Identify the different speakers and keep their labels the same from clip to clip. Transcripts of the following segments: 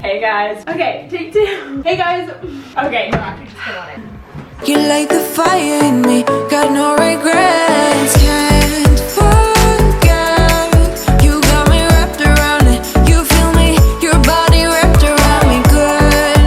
Speaker 1: Hey guys. Okay, take two. Hey guys. Okay, no, actually just put on it.
Speaker 2: You light the fire in me, got no regrets. Can't forget, you got me wrapped around it. You feel me, your body wrapped around me. Good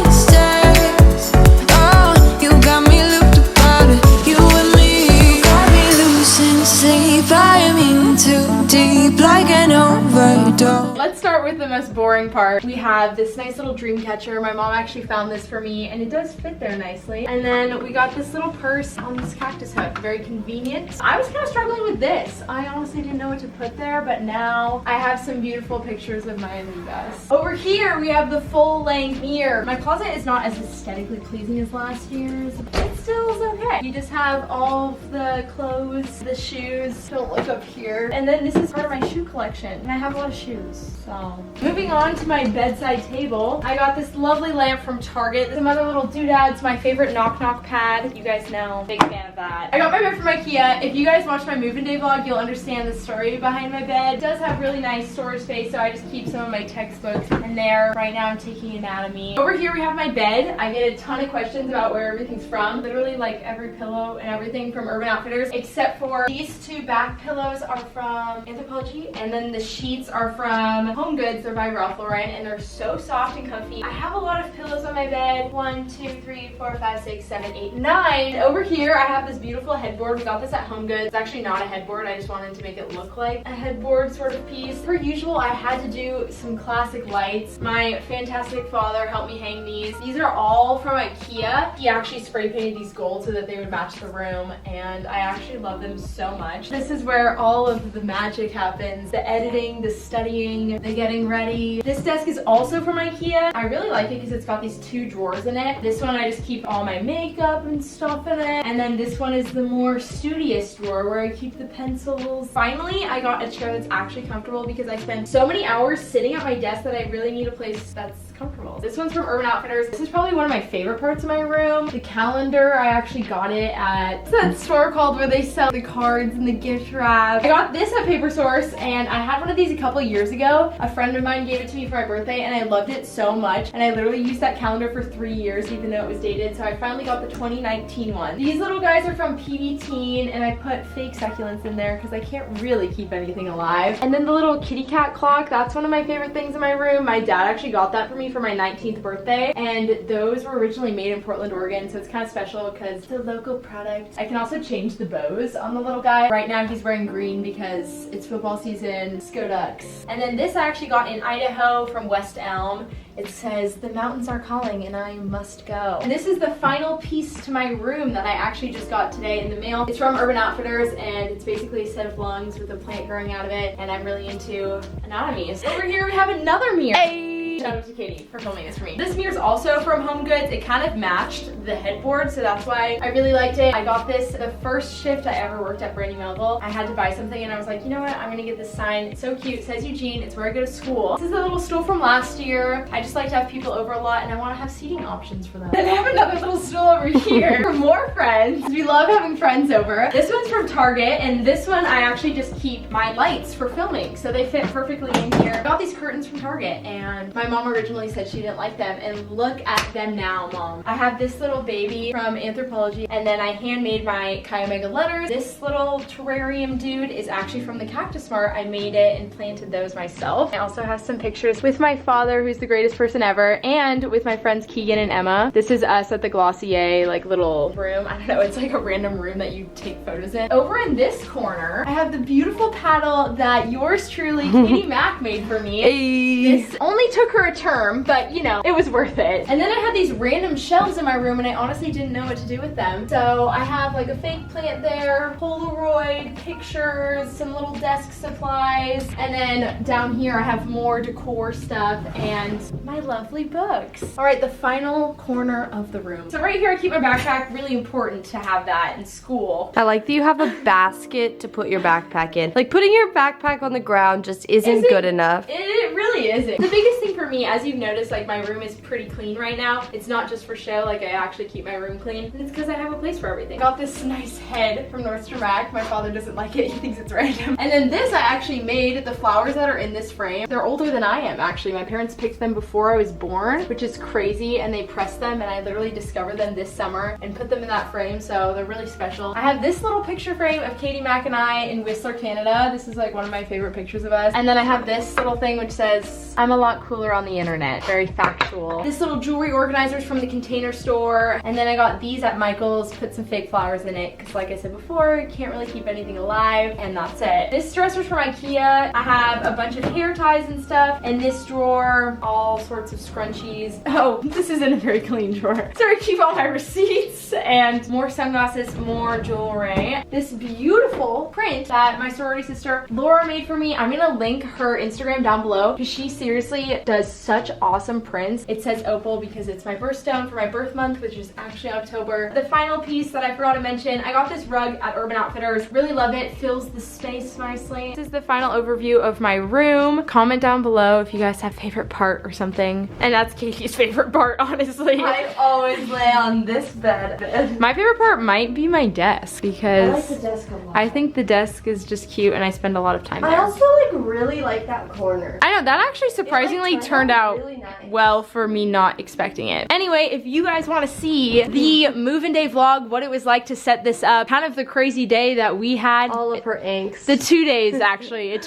Speaker 2: mistakes, oh, you got me looped about it. You and me, you got me losing sleep. I'm in too deep, like an overdose.
Speaker 1: Let's start with the most boring part. We have this nice little Dreamcatcher. My mom actually found this for me and it does fit there nicely. And then we got this little purse on this cactus hook. Very convenient. I was kind of struggling with this. I honestly didn't know what to put there, but now I have some beautiful pictures of my amigas. Over here we have the full-length mirror. My closet is not as aesthetically pleasing as last year's, but it still is okay. You just have all of the clothes, the shoes. Don't look up here. And then this is part of my shoe collection. And I have a lot of shoes. So moving on to my bedside table, I got this lovely lamp from Target. Some other little doodads. My favorite knock pad. You guys know, big fan of that. I got my bed from IKEA. If you guys watch my move-in day vlog, you'll understand the story behind my bed. It does have really nice storage space, so I just keep some of my textbooks in there. Right now I'm taking anatomy. Over here we have my bed. I get a ton of questions about where everything's from. Literally like every pillow and everything from Urban Outfitters, except for these two back pillows are from Anthropologie, and then the sheets are from Home Goods. They're by Ralph Lauren, and they're so soft and comfy. I have a lot of pillows on my bed. 1, 2, 3, 4, 5, 6, 7, 8, 9. Over here I have this beautiful headboard. We got this at Home Goods. It's actually not a headboard. I just wanted to make it look like a headboard sort of piece. Per usual, I had to do some classic lights. My fantastic father helped me hang these. These are all from IKEA. He actually spray painted these gold so that they would match the room, and I actually love them so much. This is where all of the magic happens. The editing, the studying, the getting ready. This desk is also from IKEA. I really like it because it's got these two drawers in it. This one I just keep all my makeup and stuff in it, and then this one is the more studious drawer where I keep the pencils. Finally, I got a chair that's actually comfortable because I spend so many hours sitting at my desk that I really need a place that's comfortable. This one's from Urban Outfitters. This is probably one of my favorite parts of my room. The calendar, I actually got it at that store called where they sell the cards and the gift wrap. I got this at Paper Source, and I had one of these a couple years ago. A friend of mine gave it to me for my birthday, and I loved it so much, and I literally used that calendar for 3 years even though it was dated, so I finally got the 2019 one. These little guys are from PD Teen, and I put fake succulents in there because I can't really keep anything alive. And then the little kitty cat clock, that's one of my favorite things in my room. My dad actually got that for me for my 19th birthday, and those were originally made in Portland, Oregon, so it's kind of special because it's a local product. I can also change the bows on the little guy. Right now he's wearing green because it's football season. Go Ducks. And then this I actually got in Idaho from West Elm. It says, "The mountains are calling and I must go." And this is the final piece to my room that I actually just got today in the mail. It's from Urban Outfitters, and it's basically a set of lungs with a plant growing out of it, and I'm really into anatomies. Over here we have another mirror. Hey! Shout out to Katie for filming this for me. This mirror is also from Home Goods. It kind of matched the headboard, so that's why I really liked it. I got this the first shift I ever worked at Brandy Melville. I had to buy something, and I was like, you know what? I'm gonna get this sign. It's so cute. It says Eugene. It's where I go to school. This is a little stool from last year. I just like to have people over a lot, and I want to have seating options for them. Then I have another little stool over here for more friends. We love having friends over. This one's from Target, and this one I actually just keep my lights for filming, so they fit perfectly in here. I got these curtains from Target, and my mom originally said she didn't like them, and look at them now, Mom. I have this little baby from Anthropologie, and then I handmade my Chi Omega letters. This little terrarium dude is actually from the Cactus Mart. I made it and planted those myself. I also have some pictures with my father, who's the greatest person ever, and with my friends Keegan and Emma. This is us at the Glossier like little room. I don't know, it's like a random room that you take photos in. Over in this corner, I have the beautiful paddle that yours truly, Katie Mack, made for me. Hey. This only took her a term, but you know, it was worth it. And then I had these random shelves in my room, and I honestly didn't know what to do with them. So I have like a fake plant there, Polaroid, pictures, some little desk supplies, and then down here I have more decor stuff and my lovely books. All right, the final corner of the room. So right here I keep my backpack. Really important to have that in school.
Speaker 3: I like that you have a basket to put your backpack in. Like, putting your backpack on the ground just isn't good enough.
Speaker 1: It really isn't. The biggest thing for me. As you've noticed, like my room is pretty clean right now. It's not just for show, like I actually keep my room clean. And it's because I have a place for everything. Got this nice head from Nordstrom Rack. My father doesn't like it, he thinks it's random. And then this I actually made. The flowers that are in this frame, they're older than I am actually. My parents picked them before I was born, which is crazy, and they pressed them, and I literally discovered them this summer and put them in that frame, so they're really special. I have this little picture frame of Katie Mack and I in Whistler, Canada. This is like one of my favorite pictures of us. And then I have this little thing which says, I'm a lot cooler on the internet. Very factual. This little jewelry organizers from the Container Store. And then I got these at Michael's, put some fake flowers in it, because like I said before, you can't really keep anything alive, and that's it. This dresser's from IKEA. I have a bunch of hair ties and stuff. And this drawer, all sorts of scrunchies. Oh, this isn't a very clean drawer. So I keep all my receipts and more sunglasses, more jewelry. This beautiful print that my sorority sister Laura made for me. I'm gonna link her Instagram down below because she seriously does such awesome prints. It says opal because it's my birthstone for my birth month, which is actually October. The final piece that I forgot to mention, I got this rug at Urban Outfitters. Really love it. Fills the space nicely. This is the final overview of my room. Comment down below if you guys have favorite part or something. And that's Katie's favorite part, honestly.
Speaker 3: I always lay on this bed.
Speaker 1: My favorite part might be my desk because
Speaker 3: I like the desk a lot.
Speaker 1: I think the desk is just cute and I spend a lot of time there.
Speaker 3: I also like really like that corner.
Speaker 1: I know, that actually surprisingly turned out
Speaker 3: really nice.
Speaker 1: well for me not expecting it. Anyway, if you guys want to see the move-in day vlog, what it was like to set this up, kind of the crazy day that we had.
Speaker 3: All of her angst.
Speaker 1: The 2 days actually. It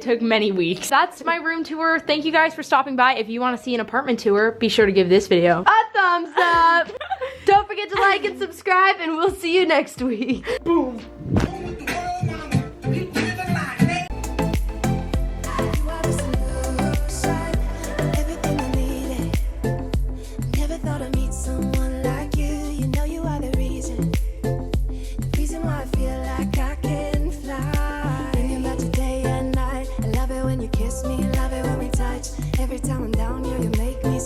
Speaker 1: took many weeks. That's my room tour. Thank you guys for stopping by. If you want to see an apartment tour, be sure to give this video
Speaker 3: a thumbs up. Don't forget to like and subscribe, and we'll see you next week. Boom.
Speaker 2: Kiss me.